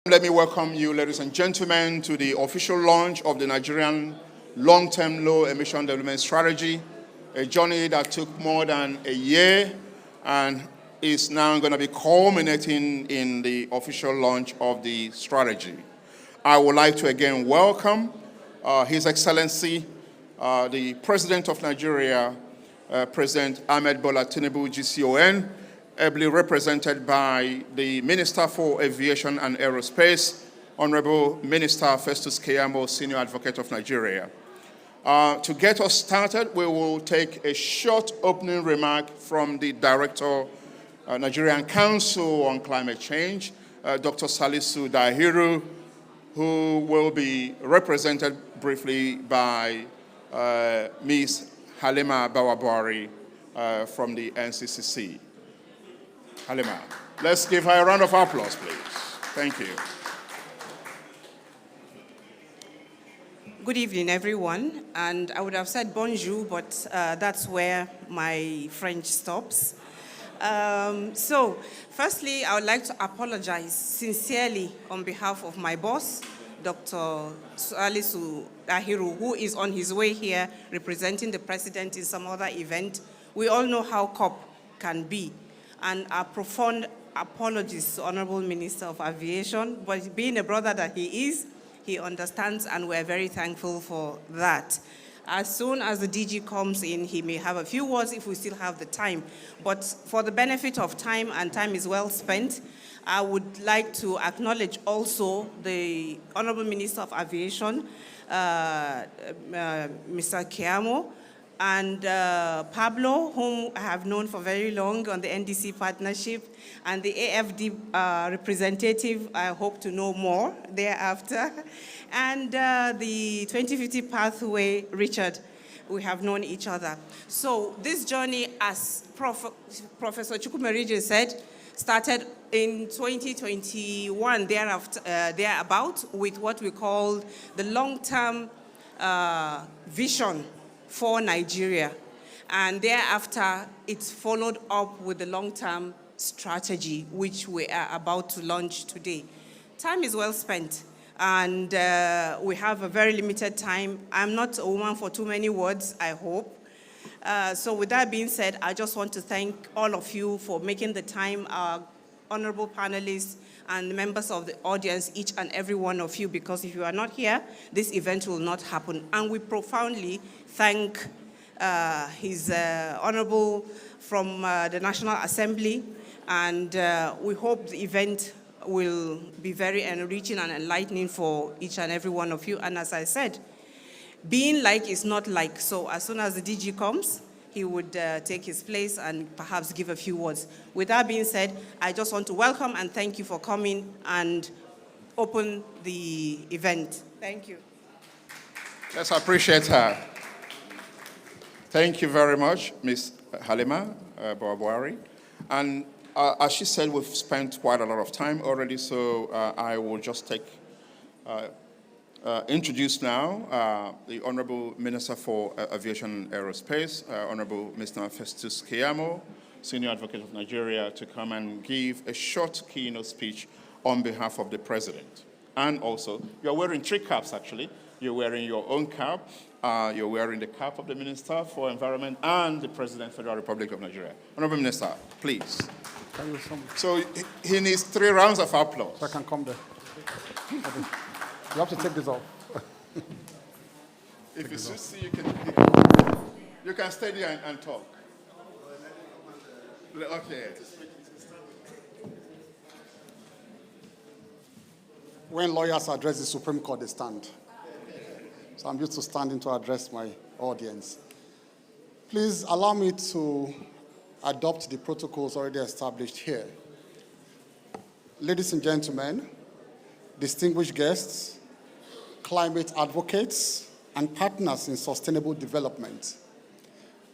Let me welcome you, ladies and gentlemen, to the official launch of the Nigerian Long-Term Low-Emission Development Strategy, a journey that took more than a year and is now going to be culminating in the official launch of the strategy. I would like to again welcome His Excellency, the President of Nigeria, President Ahmed Bola Tinubu, GCON, ably represented by the Minister for Aviation and Aerospace, Honorable Minister Festus Keyamo, Senior Advocate of Nigeria. To get us started, we will take a short opening remark from the Director, Nigerian Council on Climate Change, Dr. Salisu Dahiru, who will be represented briefly by Ms. Halima Bawabari from the NCCC. Halima, let's give her a round of applause, please. Thank you. Good evening, everyone. And I would have said bonjour, but that's where my French stops. So, firstly, I would like to apologize sincerely on behalf of my boss, Dr. Salisu Dahiru, who is on his way here representing the president in some other event. We all know how COP can be. And our profound apologies to Honorable Minister of Aviation, but being a brother that he is, he understands, and we're very thankful for that. As soon as the DG comes in, he may have a few words if we still have the time. But for the benefit of time, and time is well spent, I would like to acknowledge also the Honorable Minister of Aviation, Mr. Keyamo, and Pablo, whom I have known for very long on the NDC partnership, and the AFD representative, I hope to know more thereafter, and the 2050 pathway, Richard. We have known each other. So this journey, as Professor Chukwumerije said, started in 2021, thereabout, with what we call the long-term vision for Nigeria. And thereafter, it's followed up with the long-term strategy, which we are about to launch today. Time is well spent, and we have a very limited time. I'm not a woman for too many words, I hope. So with that being said, I just want to thank all of you for making the time, our honorable panelists and members of the audience, each and every one of you, because if you are not here, this event will not happen. And we profoundly thank His Honorable from the National Assembly, and we hope the event will be very enriching and enlightening for each and every one of you. And as I said, being like is not like, so as soon as the DG comes, he would take his place and perhaps give a few words. With that being said, I just want to welcome and thank you for coming and open the event. Thank you. Let's appreciate her. Thank you very much, Ms. Halima Bawabari. And as she said, we've spent quite a lot of time already, so I will just introduce now the Honorable Minister for Aviation and Aerospace, Honorable Mr. Festus Keyamo, Senior Advocate of Nigeria, to come and give a short keynote speech on behalf of the President. And also, you're wearing three caps, actually. You're wearing your own cap, you're wearing the cap of the Minister for Environment and the President, Federal Republic of Nigeria. Honorable Minister, please. Thank you so much. So he needs 3 rounds of applause. So I can come there. Okay. You have to take this off. If you see, you can stay there and talk. Okay. When lawyers address the Supreme Court, they stand. So I'm used to standing to address my audience. Please allow me to adopt the protocols already established here. Ladies and gentlemen, distinguished guests, climate advocates, and partners in sustainable development.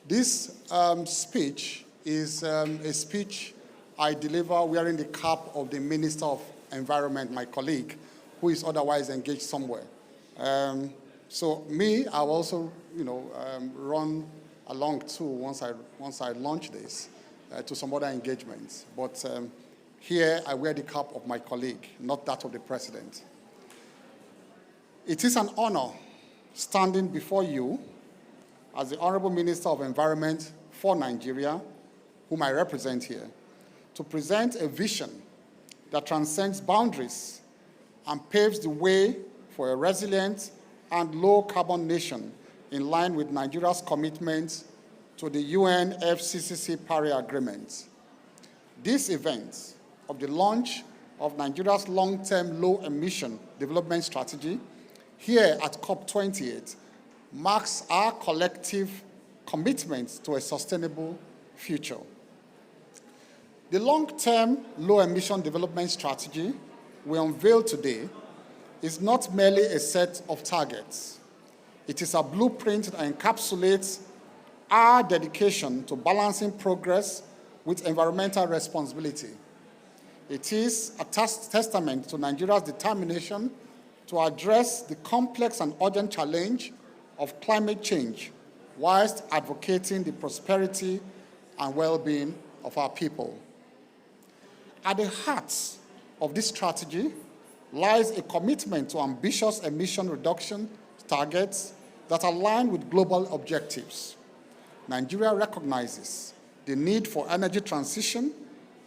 This speech is a speech I deliver wearing the cap of the Minister of Environment, my colleague, who is otherwise engaged somewhere. So me, I'll also, run along too once I launch this to some other engagements. But Here, I wear the cap of my colleague, not that of the president. It is an honor standing before you as the Honorable Minister of Environment for Nigeria, whom I represent here, to present a vision that transcends boundaries and paves the way for a resilient and low-carbon nation in line with Nigeria's commitment to the UN NCCC Paris Agreement. This event of the launch of Nigeria's long-term low-emission development strategy here at COP28 marks our collective commitment to a sustainable future. The long-term low-emission development strategy we unveil today is not merely a set of targets. It is a blueprint that encapsulates our dedication to balancing progress with environmental responsibility. It is a testament to Nigeria's determination to address the complex and urgent challenge of climate change whilst advocating the prosperity and well-being of our people. At the heart of this strategy lies a commitment to ambitious emission reduction targets that align with global objectives. Nigeria recognizes the need for energy transition,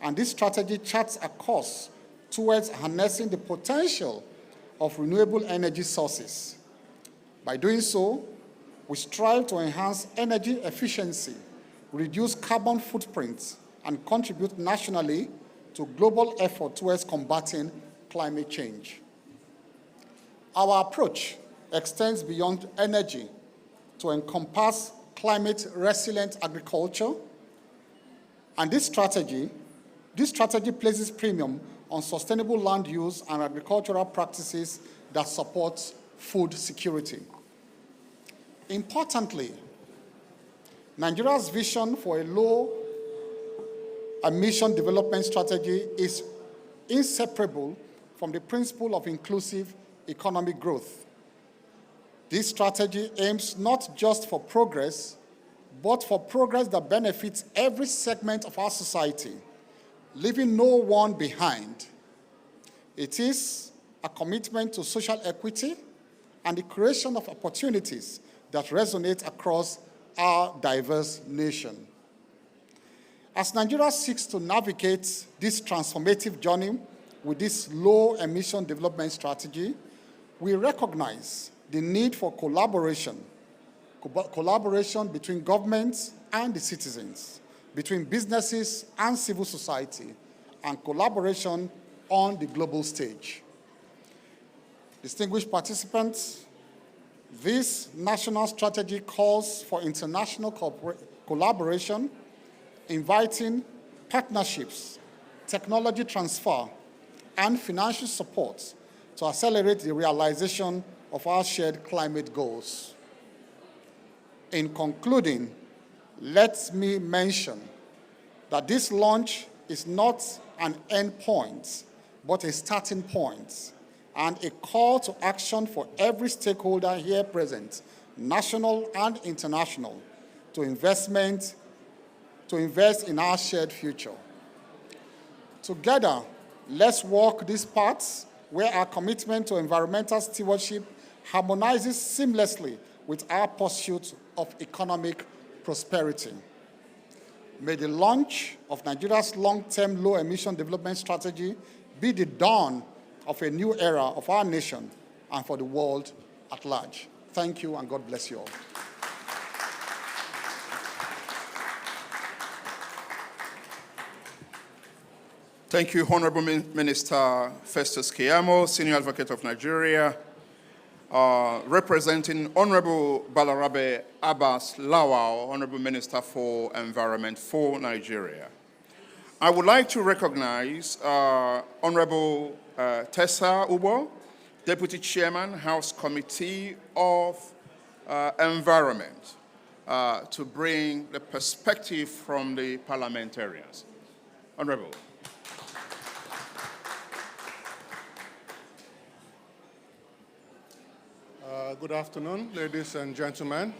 and this strategy charts a course towards harnessing the potential of renewable energy sources. By doing so, we strive to enhance energy efficiency, reduce carbon footprints, and contribute nationally to global effort towards combating climate change. Our approach extends beyond energy to encompass climate-resilient agriculture, and this strategy places premium on sustainable land use and agricultural practices that support food security. Importantly, Nigeria's vision for a low-emission development strategy is inseparable from the principle of inclusive economic growth. This strategy aims not just for progress, but for progress that benefits every segment of our society, leaving no one behind. It is a commitment to social equity and the creation of opportunities that resonate across our diverse nation. As Nigeria seeks to navigate this transformative journey with this low-emission development strategy, we recognize the need for collaboration between governments and the citizens, between businesses and civil society, and collaboration on the global stage. Distinguished participants, this national strategy calls for international collaboration, inviting partnerships, technology transfer, and financial support to accelerate the realization of our shared climate goals. In concluding, let me mention that this launch is not an end point, but a starting point, and a call to action for every stakeholder here present, national and international, to invest in our shared future. Together, let's walk these paths where our commitment to environmental stewardship harmonizes seamlessly with our pursuit of economic prosperity. May the launch of Nigeria's long-term low-emission development strategy be the dawn of a new era of our nation and for the world at large. Thank you, and God bless you all. Thank you, Honorable Minister Festus Keyamo, Senior Advocate of Nigeria, representing Honorable Balarabe Abbas Lawal, Honorable Minister for Environment for Nigeria. I would like to recognize Honorable Tessa Ubo, Deputy Chairman, House Committee of Environment, to bring the perspective from the parliamentarians. Honorable. Good afternoon, ladies and gentlemen.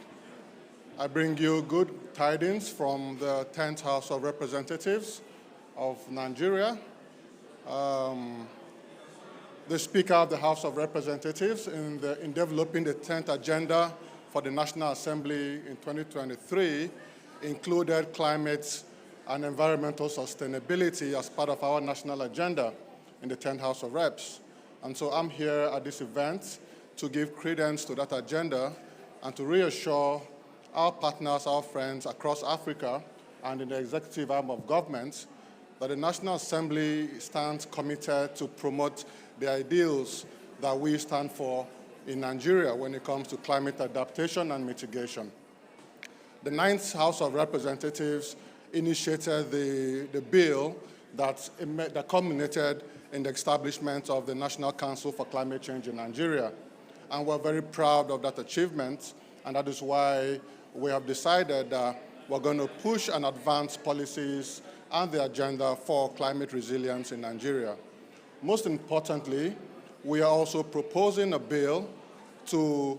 I bring you good tidings from the 10th House of Representatives of Nigeria. the Speaker of the House of Representatives in developing the 10th agenda for the National Assembly in 2023 included climate and environmental sustainability as part of our national agenda in the 10th House of Reps. And so I'm here at this event to give credence to that agenda and to reassure our partners, our friends across Africa and in the executive arm of government that the National Assembly stands committed to promote the ideals that we stand for in Nigeria when it comes to climate adaptation and mitigation. The 9th House of Representatives initiated the bill that culminated in the establishment of the National Council for Climate Change in Nigeria. And we're very proud of that achievement, and that is why we have decided that we're going to push and advance policies and the agenda for climate resilience in Nigeria. Most importantly, we are also proposing a bill to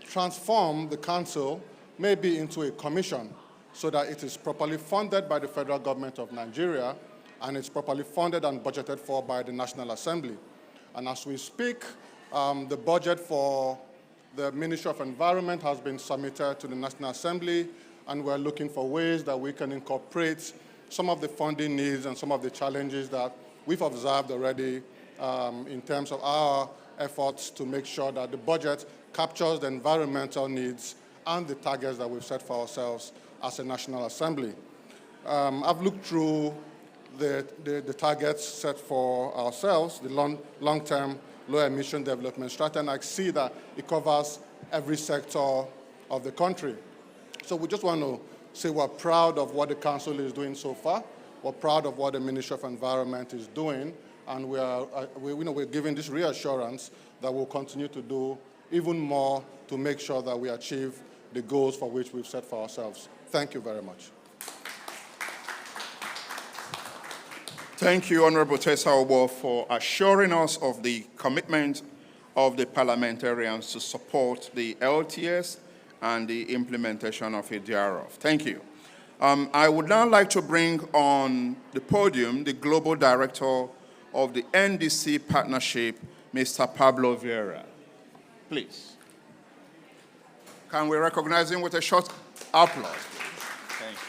transform the council maybe into a commission so that it is properly funded by the federal government of Nigeria and it's properly funded and budgeted for by the National Assembly. And as we speak, the budget for the Ministry of Environment has been submitted to the National Assembly, and we're looking for ways that we can incorporate some of the funding needs and some of the challenges that we've observed already in terms of our efforts to make sure that the budget captures the environmental needs and the targets that we've set for ourselves as a National Assembly. I've looked through the targets set for ourselves, the long-term low-emission development strategy, and I see that it covers every sector of the country. So we just want to say we're proud of what the Council is doing so far. We're proud of what the Ministry of Environment is doing, and we're giving this reassurance that we'll continue to do even more to make sure that we achieve the goals for which we've set for ourselves. Thank you very much. Thank you, Honorable Tessa Obo, for assuring us of the commitment of the parliamentarians to support the LTS and the implementation of it thereof. Thank you. I would now like to bring on the podium the Global Director of the NDC Partnership, Mr. Pablo Vieira. Please. Can we recognize him with a short applause? Thank you.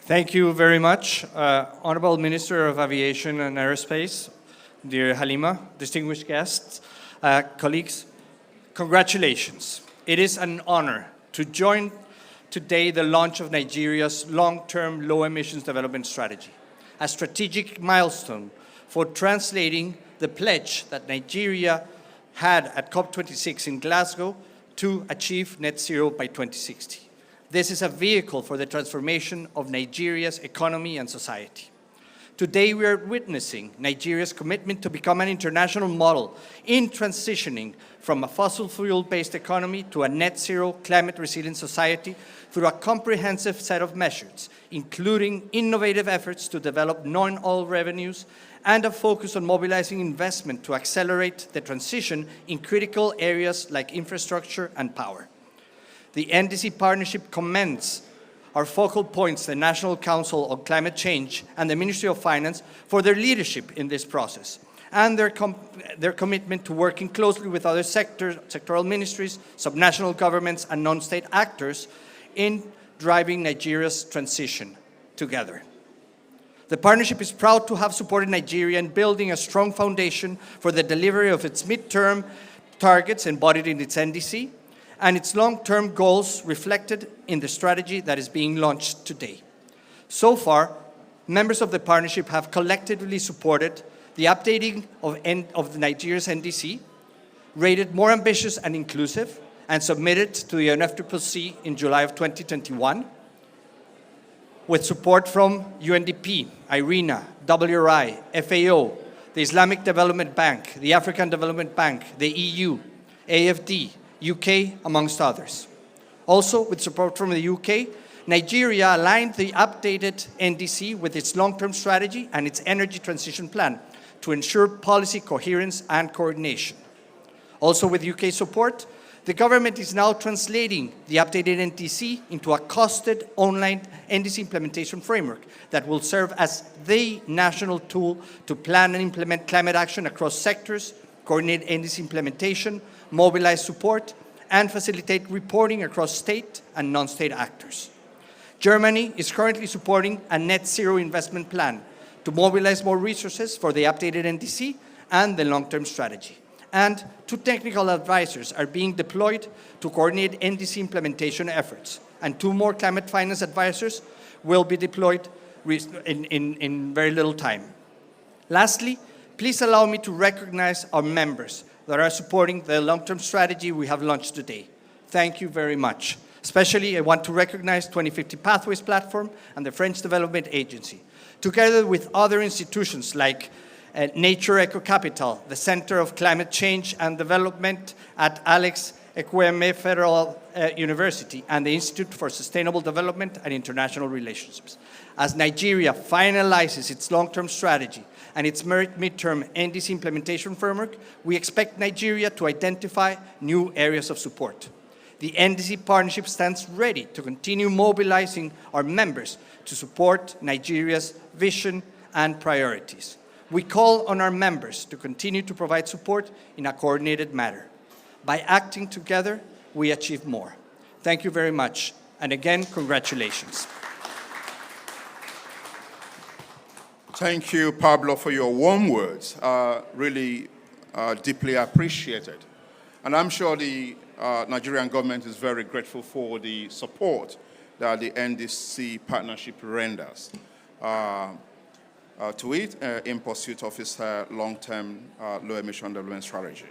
Thank you very much, Honorable Minister of Aviation and Aerospace, dear Halima, distinguished guests, colleagues. Congratulations. It is an honor to join today the launch of Nigeria's long-term low-emissions development strategy, a strategic milestone for translating the pledge that Nigeria had at COP28 in Glasgow to achieve net zero by 2060. This is a vehicle for the transformation of Nigeria's economy and society. Today, we are witnessing Nigeria's commitment to become an international model in transitioning from a fossil fuel-based economy to a net zero climate-resilient society through a comprehensive set of measures, including innovative efforts to develop non-oil revenues and a focus on mobilizing investment to accelerate the transition in critical areas like infrastructure and power. The NDC partnership commends our focal points, the National Council on Climate Change and the Ministry of Finance, for their leadership in this process and their commitment to working closely with other sectoral ministries, subnational governments, and non-state actors in driving Nigeria's transition together. The partnership is proud to have supported Nigeria in building a strong foundation for the delivery of its midterm targets embodied in its NDC, and its long-term goals reflected in the strategy that is being launched today. So far, members of the partnership have collectively supported the updating of Nigeria's NDC, rated more ambitious and inclusive, and submitted to the UNFCCC in July of 2021, with support from UNDP, IRENA, WRI, FAO, the Islamic Development Bank, the African Development Bank, the EU, AFD, UK, amongst others. Also, with support from the UK, Nigeria aligned the updated NDC with its long-term strategy and its energy transition plan to ensure policy coherence and coordination. Also, with UK support, The government is now translating the updated NTC into a costed online NDC implementation framework that will serve as the national tool to plan and implement climate action across sectors, coordinate NDC implementation, mobilize support, and facilitate reporting across state and non-state actors. Germany is currently supporting a net zero investment plan to mobilize more resources for the updated NDC and the long-term strategy. And 2 technical advisors are being deployed to coordinate NDC implementation efforts. And 2 more climate finance advisors will be deployed in very little time. Lastly, please allow me to recognize our members that are supporting the long-term strategy we have launched today. Thank you very much. Especially, I want to recognize 2050 Pathways Platform and the French Development Agency, together with other institutions like Nature Eco Capital, the Center of Climate Change and Development at Alex Ekweme Federal University, and the Institute for Sustainable Development and International Relationships. As Nigeria finalizes its long-term strategy and its midterm NDC implementation framework, we expect Nigeria to identify new areas of support. The NDC partnership stands ready to continue mobilizing our members to support Nigeria's vision and priorities. We call on our members to continue to provide support in a coordinated manner. By acting together, we achieve more. Thank you very much. And again, congratulations. Thank you, Pablo, for your warm words. Really deeply appreciated. And I'm sure the Nigerian government is very grateful for the support that the NDC partnership renders to it in pursuit of its long-term low-emission development strategy.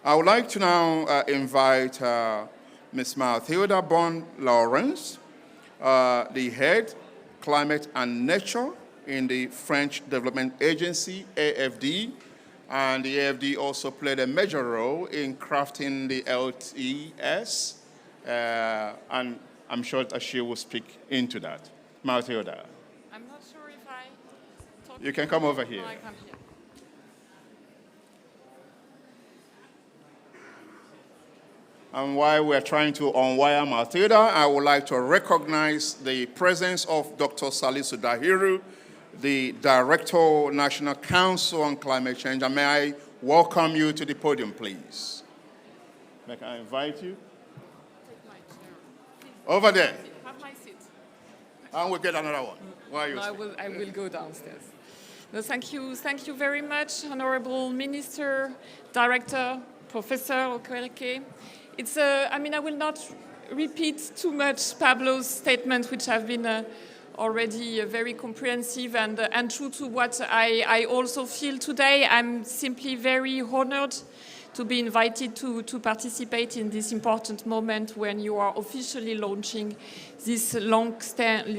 I would like to now invite Ms. Mathilda Bon-Lawrence, the head, Climate and Nature in the French Development Agency, AFD, and the AFD also played a major role in crafting the LTS, and I'm sure that she will speak into that. Mathilda. I'm not sure if I talk. You can come over here. No, I come here. And while we're trying to unwire Mathilda, I would like to recognize the presence of Dr. Salisu Dahiru, the Director, National Council on Climate Change. And may I welcome you to the podium, please? May I invite you? Take my chair. Over there. Have my seat. And we'll get another one. Why are you No, I will go downstairs. No, thank you very much, Honorable Minister, Director, Professor Okereke. I will not repeat too much Pablo's statements, which have been already very comprehensive and true to what I also feel today. I'm simply very honored to be invited to participate in this important moment when you are officially launching this long-term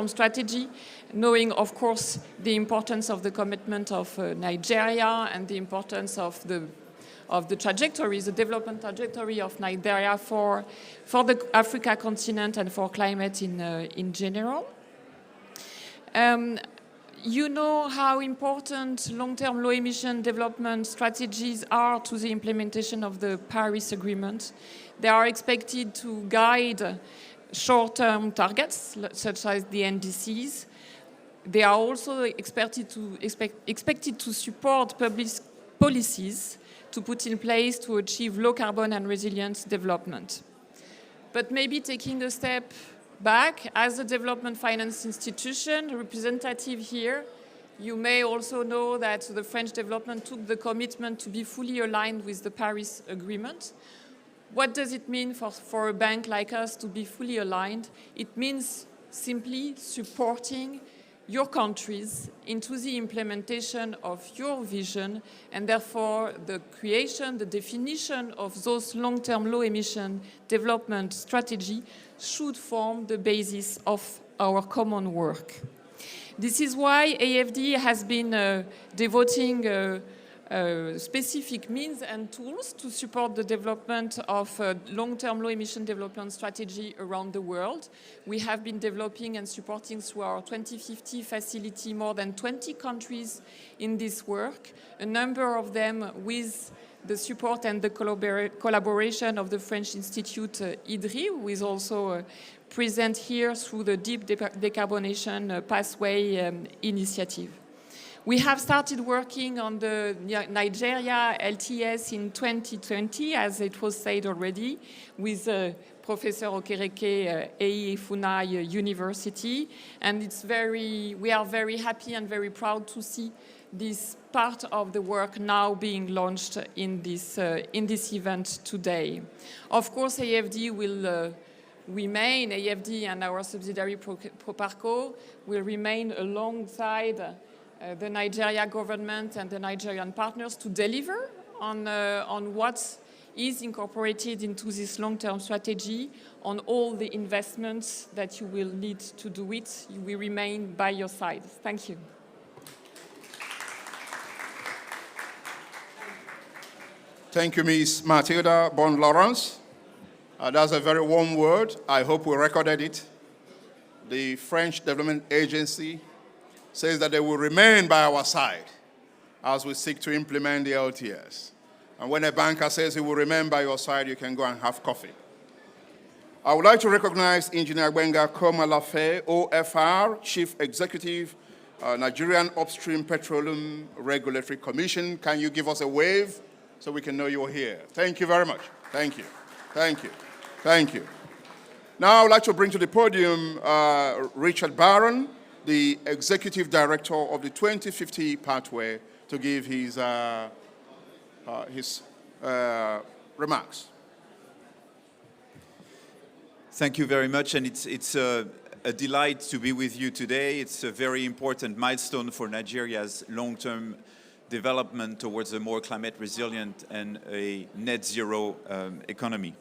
strategy, knowing, of course, the importance of the commitment of Nigeria and the importance of the trajectory, the development trajectory of Nigeria for the Africa continent and for climate in general. You know how important long-term low-emission development strategies are to the implementation of the Paris Agreement. They are expected to guide short-term targets, such as the NDCs. They are also expected to support public policies to put in place to achieve low carbon and resilient development. But maybe taking a step back, as a development finance institution representative here, you may also know that the French development took the commitment to be fully aligned with the Paris Agreement. What does it mean for a bank like us to be fully aligned? It means simply supporting your countries into the implementation of your vision, and therefore the creation, the definition of those long-term low-emission development strategy should form the basis of our common work. This is why AFD has been devoting specific means and tools to support the development of long-term low-emission development strategy around the world. We have been developing and supporting through our 2050 facility more than 20 countries in this work, a number of them with the support and the collaboration of the French Institute IDRI, who is also present here through the Deep Decarbonation Pathway initiative. We have started working on the Nigeria LTS in 2020, as it was said already, with Professor Okereke, AE Funai University. And we are very happy and very proud to see this part of the work now being launched in this event today. Of course, AFD will remain, AFD and our subsidiary Proparco will remain alongside the Nigeria government and the Nigerian partners to deliver on what is incorporated into this long-term strategy, on all the investments that you will need to do it. We remain by your side. Thank you. Thank you, Ms. Matilda Bon-Laurence. That's a very warm word. I hope we recorded it. The French Development Agency says that they will remain by our side as we seek to implement the LTS. And when a banker says he will remain by your side, you can go and have coffee. I would like to recognize Engineer Gbenga Komalafe, OFR, Chief Executive, Nigerian Upstream Petroleum Regulatory Commission. Can you give us a wave so we can know you're here? Thank you very much. Thank you. Thank you. Thank you. Now I would like to bring to the podium Richard Barron, the Executive Director of the 2050 Pathway, to give his remarks. Thank you very much, and it's a delight to be with you today. It's a very important milestone for Nigeria's long-term development towards a more climate resilient and a net zero economy.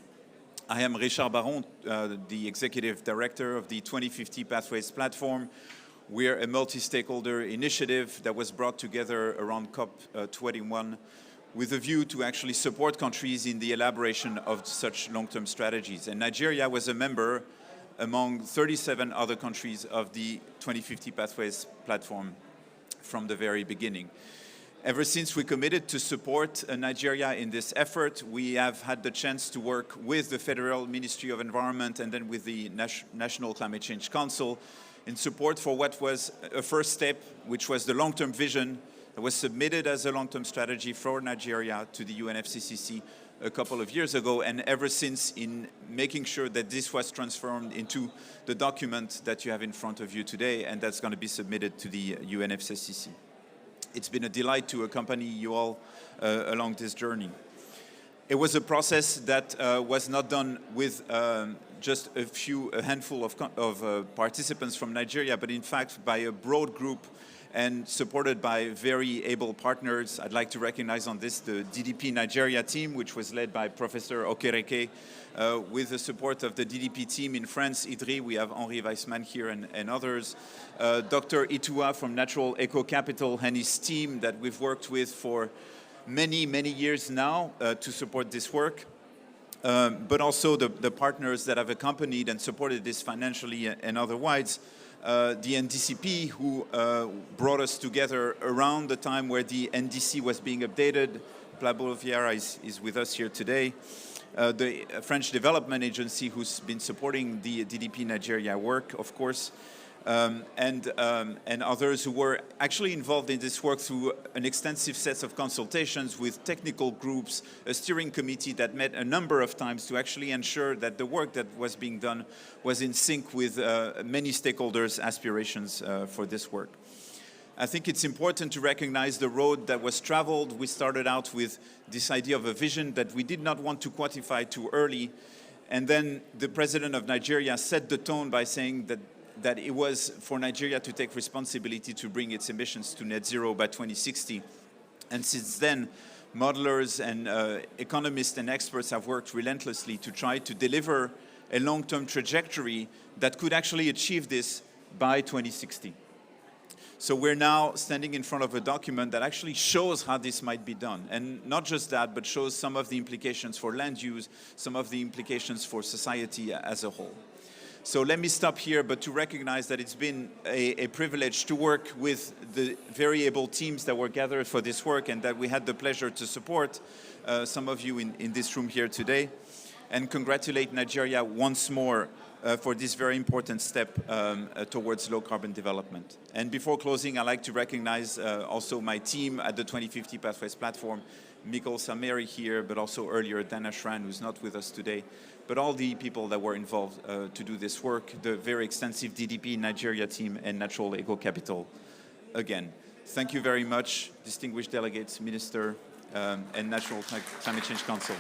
I am Richard Barron, the Executive Director of the 2050 Pathways Platform. We're a multi-stakeholder initiative that was brought together around COP28 with a view to actually support countries in the elaboration of such long-term strategies. And Nigeria was a member among 37 other countries of the 2050 Pathways Platform from the very beginning. Ever since we committed to support Nigeria in this effort, we have had the chance to work with the Federal Ministry of Environment and then with the National Climate Change Council in support for what was a first step, which was the long-term vision that was submitted as a long-term strategy for Nigeria to the NCCC a couple of years ago, and ever since in making sure that this was transformed into the document that you have in front of you today, and that's going to be submitted to the UNFCCC. It's been a delight to accompany you all along this journey. It was a process that was not done with just a handful of participants from Nigeria, but in fact by a broad group and supported by very able partners. I'd like to recognize on this the DDP Nigeria team, which was led by Professor Okereke, with the support of the DDP team in France, IDRI. We have Henri Weissman here and others. Dr. Itua from Natural Eco Capital and his team that we've worked with for many, many years now to support this work. But also the partners that have accompanied and supported this financially and otherwise. The NCCC, who brought us together around the time where the NDC was being updated. Pablo Vieira is with us here today. The French Development Agency, who's been supporting the DDP Nigeria work, of course, and others who were actually involved in this work through an extensive set of consultations with technical groups, a steering committee that met a number of times to actually ensure that the work that was being done was in sync with many stakeholders' aspirations for this work. I think it's important to recognize the road that was traveled. We started out with this idea of a vision that we did not want to quantify too early. And then the president of Nigeria set the tone by saying that it was for Nigeria to take responsibility to bring its emissions to net zero by 2060. And since then, modelers and economists and experts have worked relentlessly to try to deliver a long-term trajectory that could actually achieve this by 2060. So we're now standing in front of a document that actually shows how this might be done. And not just that, but shows some of the implications for land use, some of the implications for society as a whole. So let me stop here, but to recognize that it's been a privilege to work with the very able teams that were gathered for this work and that we had the pleasure to support some of you in this room here today, and congratulate Nigeria once more for this very important step towards low-carbon development. And before closing, I'd like to recognize also my team at the 2050 Pathways Platform, Mikkel Sameri here, but also earlier Dana Shran, who's not with us today, but all the people that were involved to do this work, the very extensive DDP Nigeria team and Natural Eco Capital. Again, thank you very much, distinguished delegates, Minister, and National Climate Change Council.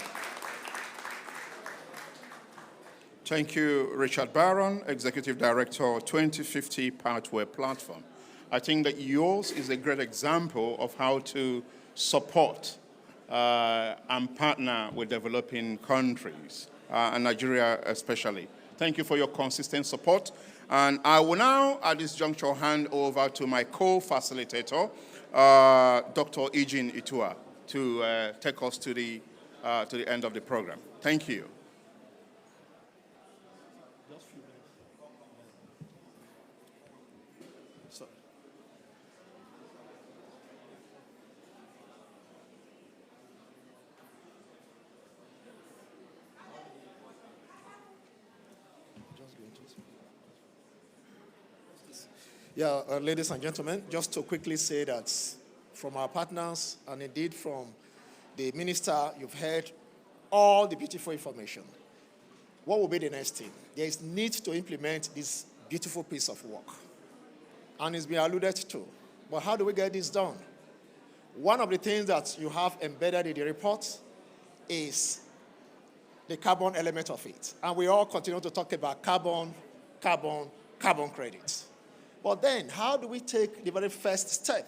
Thank you, Richard Barron, Executive Director, 2050 Pathway Platform. I think that yours is a great example of how to support and partner with developing countries, and Nigeria especially. Thank you for your consistent support. And I will now, at this juncture, hand over to my co-facilitator, Dr. Eugene Itua, to take us to the end of the program. Thank you. Yeah, ladies and gentlemen, just to quickly say that from our partners and indeed from the minister, you've heard all the beautiful information. What will be the next thing? There is need to implement this beautiful piece of work. And it's been alluded to. But how do we get this done? One of the things that you have embedded in the report is the carbon element of it. And we all continue to talk about carbon credits. But then, how do we take the very first step?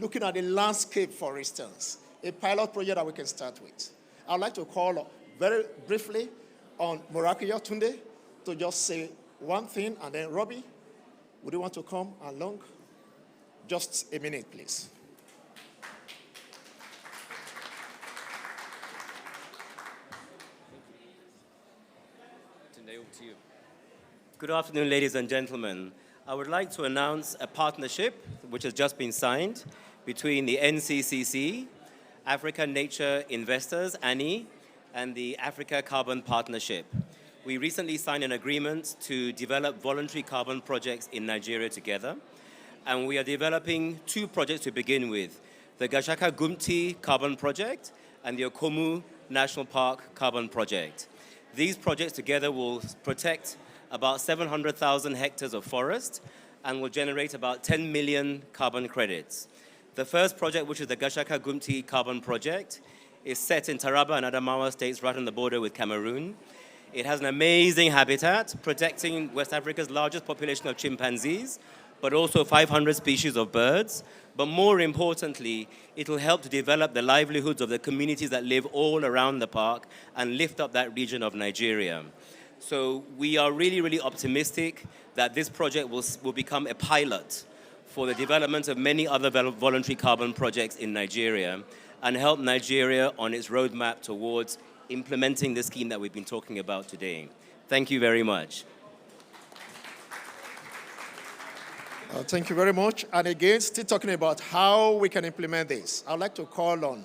Looking at the landscape, for instance, a pilot project that we can start with. I'd like to call very briefly on Morakiyo Tunde to just say one thing, and then Robbie, would you want to come along? Just a minute, please. Tunde, over to you. Good afternoon, ladies and gentlemen. I would like to announce a partnership which has just been signed between the NCCC, African Nature Investors, ANI, and the Africa Carbon Partnership. We recently signed an agreement to develop voluntary carbon projects in Nigeria together, and we are developing two projects to begin with, the Gashaka Gumti Carbon Project and the Okomu National Park Carbon Project. These projects together will protect about 700,000 hectares of forest and will generate about 10 million carbon credits. The first project, which is the Gashaka Gumti Carbon Project, is set in Taraba and Adamawa states right on the border with Cameroon. It has an amazing habitat, protecting West Africa's largest population of chimpanzees, but also 500 species of birds. But more importantly, it will help to develop the livelihoods of the communities that live all around the park and lift up that region of Nigeria. So we are really, really optimistic that this project will become a pilot for the development of many other voluntary carbon projects in Nigeria and help Nigeria on its roadmap towards implementing the scheme that we've been talking about today. Thank you very much. Thank you very much. And again, still talking about how we can implement this. I'd like to call on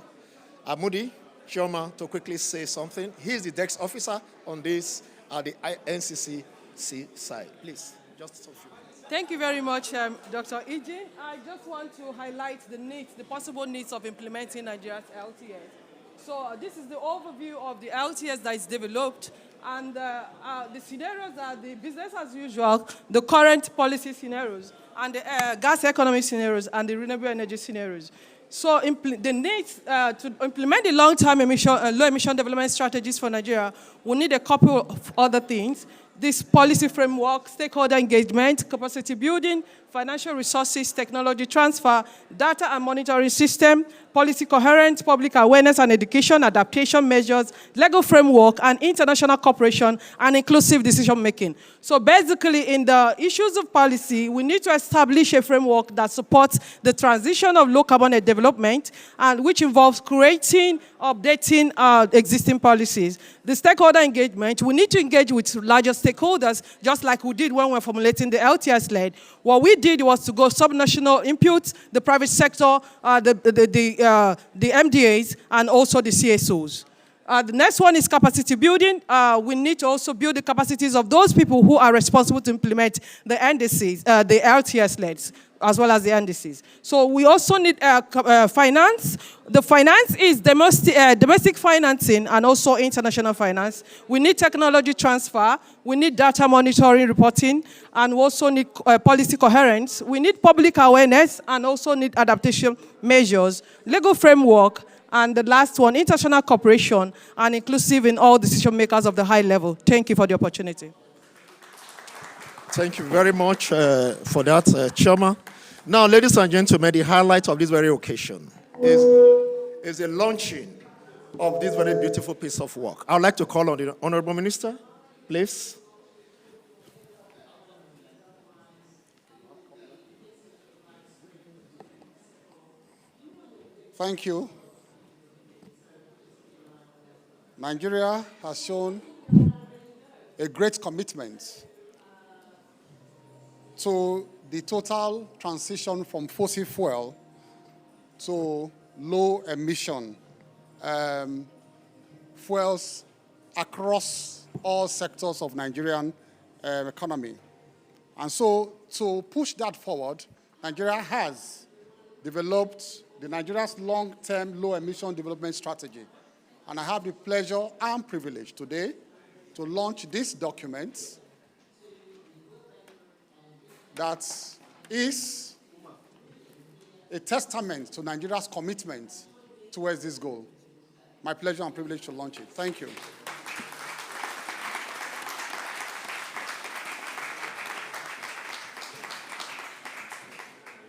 Amudi Chioma to quickly say something. He's the DEX officer on this at the NCCC side. Please, just a few. Thank you very much, Dr. Iji. I just want to highlight the possible needs of implementing Nigeria's LTS. So this is the overview of the LTS that is developed, and the scenarios are the business as usual, the current policy scenarios, and the gas economy scenarios, and the renewable energy scenarios. So the needs to implement the long-term low-emission development strategies for Nigeria, we need a couple of other things. This policy framework, stakeholder engagement, capacity building, financial resources, technology transfer, data and monitoring system, policy coherence, public awareness and education, adaptation measures, legal framework, and international cooperation and inclusive decision-making. So basically, in the issues of policy, we need to establish a framework that supports the transition of low-carbon development, and which involves creating, updating existing policies. The stakeholder engagement, we need to engage with larger stakeholders stakeholders, just like we did when we were formulating the LTS-led. What we did was to go sub-national inputs, the private sector, the MDAs, and also the CSOs. The next one is capacity building. We need to also build the capacities of those people who are responsible to implement the NDCs, the LTS-leds, as well as the NDCs. So we also need finance. The finance is domestic financing and also international finance. We need technology transfer. We need data monitoring, reporting, and we also need policy coherence. We need public awareness and also need adaptation measures, legal framework, and the last one, international cooperation and inclusive in all decision makers of the high level. Thank you for the opportunity. Thank you very much for that, Chairman. Now, ladies and gentlemen, the highlight of this very occasion is the launching of this very beautiful piece of work. I would like to call on the Honorable Minister, please. Thank you. Nigeria has shown a great commitment to the total transition from fossil fuel to low emission fuels across all sectors of Nigerian economy. And so to push that forward, Nigeria has developed Nigeria's long-term low-emission development strategy. And I have the pleasure and privilege today to launch this document that is a testament to Nigeria's commitment towards this goal. My pleasure and privilege to launch it. Thank you.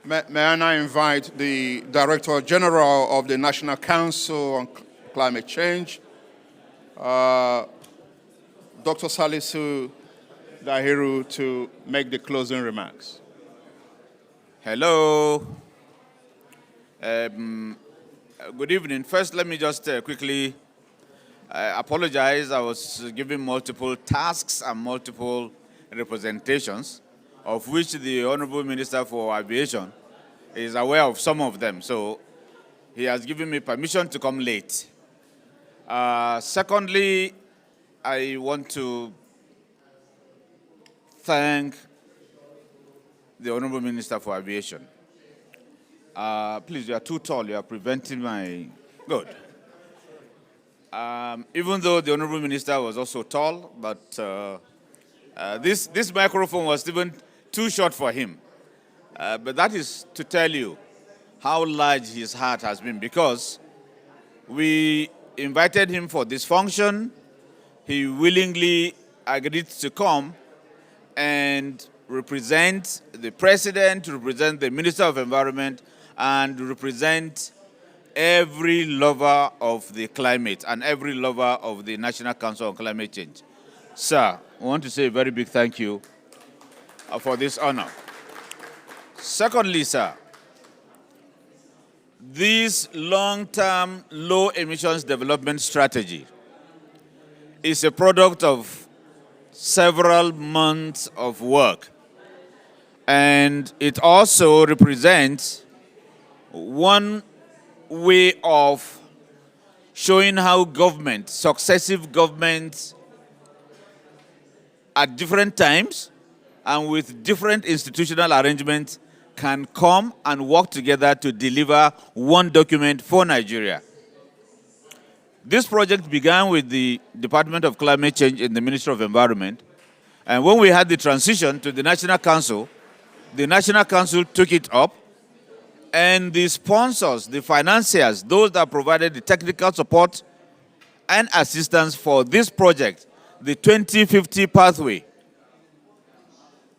May I now invite the Director General of the National Council on Climate Change, Dr. Salisu Dahiru, to make the closing remarks. Hello. Good evening. First, let me just quickly apologize. I was given multiple tasks and multiple representations, of which the Honorable Minister for Aviation is aware of some of them. So he has given me permission to come late. Secondly, I want to thank the Honorable Minister for Aviation. Please, you are too tall. You are preventing my... Good. Even though the Honorable Minister was also tall, but this microphone was even too short for him. But that is to tell you how large his heart has been, because we invited him for this function. He willingly agreed to come and represent the President, represent the Minister of Environment, and represent every lover of the climate and every lover of the National Council on Climate Change. Sir, I want to say a very big thank you for this honor. Secondly, sir, this long-term low emissions development strategy is a product of several months of work. And it also represents one way of showing how government, successive governments at different times and with different institutional arrangements can come and work together to deliver one document for Nigeria. This project began with the Department of Climate Change in the Ministry of Environment. And when we had the transition to the National Council took it up, and the sponsors, the financiers, those that provided the technical support and assistance for this project, the 2050 pathway,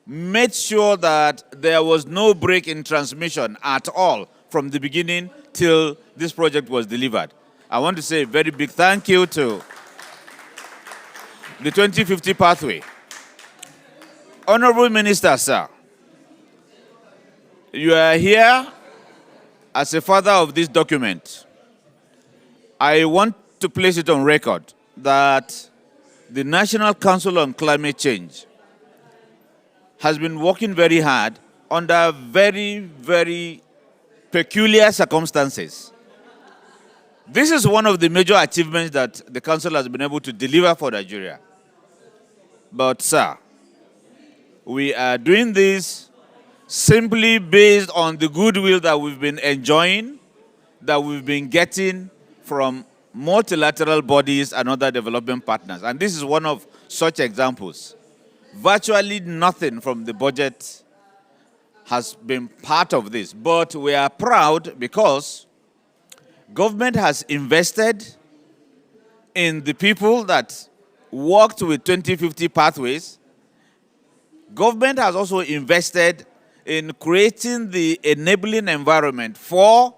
made sure that there was no break in transmission at all from the beginning till this project was delivered. I want to say a very big thank you to the 2050 pathway. Honorable Minister, sir, you are here as a father of this document. I want to place it on record that the National Council on Climate Change has been working very hard under very, very peculiar circumstances. This is one of the major achievements that the Council has been able to deliver for Nigeria. But, sir, we are doing this simply based on the goodwill that we've been enjoying, that we've been getting from multilateral bodies and other development partners. And this is one of such examples. Virtually nothing from the budget has been part of this. But we are proud because government has invested in the people that worked with 2050 pathways. Government has also invested in creating the enabling environment for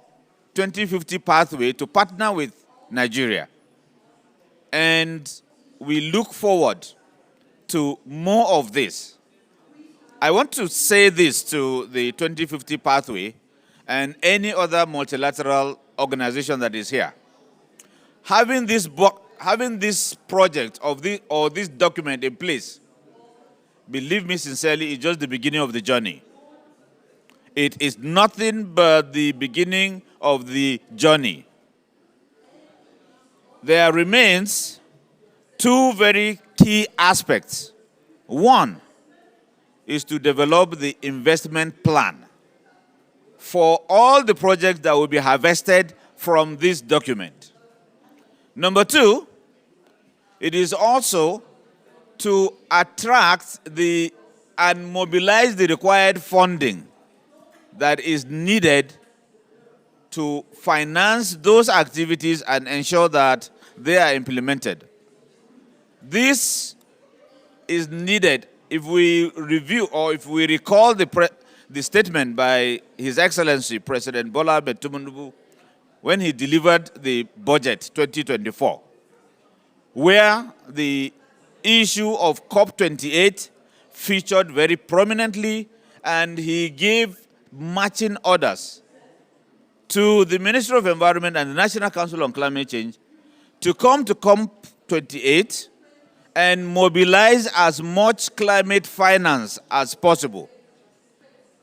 2050 pathway to partner with Nigeria. And we look forward to more of this. I want to say this to the 2050 pathway and any other multilateral organization that is here. Having this project or this document in place, believe me sincerely, it's just the beginning of the journey. It is nothing but the beginning of the journey. There remains two very key aspects. One is to develop the investment plan for all the projects that will be harvested from this document. Number two, it is also to attract and mobilize the required funding that is needed to finance those activities and ensure that they are implemented. This is needed if we review or if we recall the statement by His Excellency President Bola Ahmed Tinubu when he delivered the budget 2024, where the issue of COP28 featured very prominently, and he gave marching orders to the Ministry of Environment and the National Council on Climate Change to come to COP28 and mobilize as much climate finance as possible.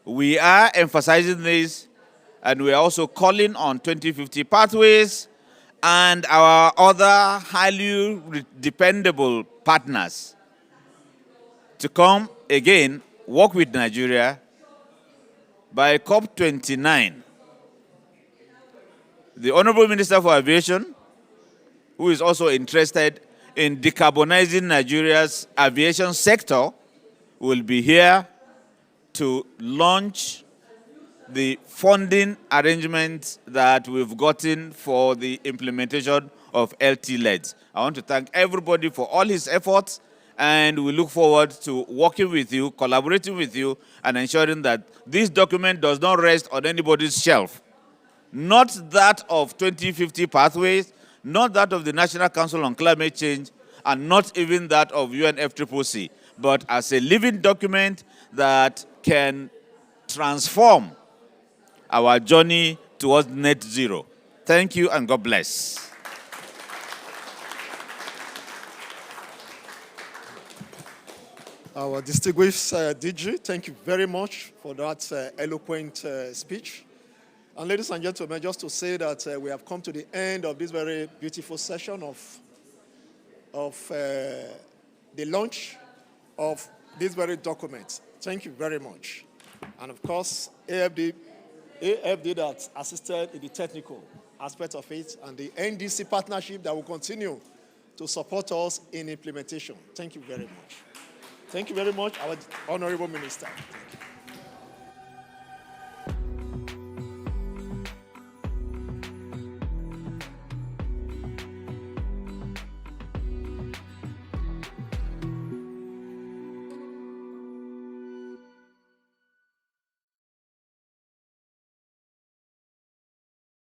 We are emphasizing this, and we are also calling on 2050 pathways and our other highly dependable partners to come again, work with Nigeria. By COP29, the Honorable Minister for Aviation, who is also interested in decarbonizing Nigeria's aviation sector, will be here to launch the funding arrangements that we've gotten for the implementation of LT-LEDs. I want to thank everybody for all his efforts, and we look forward to working with you, collaborating with you, and ensuring that this document does not rest on anybody's shelf. Not that of 2050 pathways, not that of the National Council on Climate Change, and not even that of UNFCCC, but as a living document that can transform our journey towards net zero. Thank you, and God bless. Our distinguished DG, thank you very much for that eloquent speech. And ladies and gentlemen, just to say that we have come to the end of this very beautiful session of the launch of this very document. Thank you very much. And of course, AFD that assisted in the technical aspect of it, and the NDC partnership that will continue to support us in implementation. Thank you very much. Thank you very much, our Honorable Minister. Thank you.